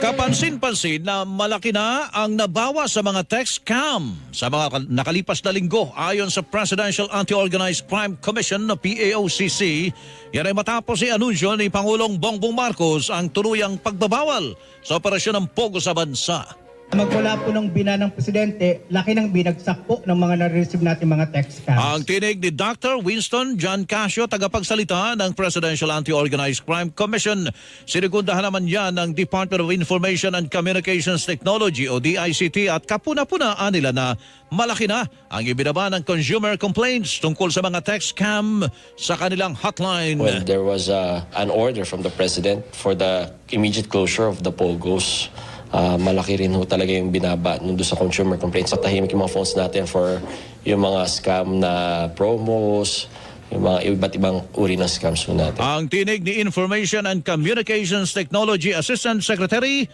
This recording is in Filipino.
Kapansin-pansin na malaki na ang nabawa sa mga text scam sa mga nakalipas na linggo ayon sa Presidential Anti-Organized Crime Commission na PAOCC. Yan ay matapos i-anunsyo ni Pangulong Bongbong Marcos ang tuluyang pagbabawal sa operasyon ng Pogo sa bansa. Magmula po ng bina ng Presidente, laki ng binagsak po ng mga na-receive natin mga text scams. Ang tinig ni Dr. Winston John Casio, tagapagsalita ng Presidential Anti-Organized Crime Commission. Sinigundahan naman yan ng Department of Information and Communications Technology o DICT at kapuna-punaan nila na malaki na ang ibinaba ng consumer complaints tungkol sa mga text scam sa kanilang hotline. Well, there was an order from the President for the immediate closure of the POGOs. Malaki rin ho talaga yung binaba doon sa consumer complaints. Sa tahimik yung mga phones natin for yung mga scam na promos, yung mga iba't ibang uri ng scams ho natin. Ang tinig ni Information and Communications Technology Assistant Secretary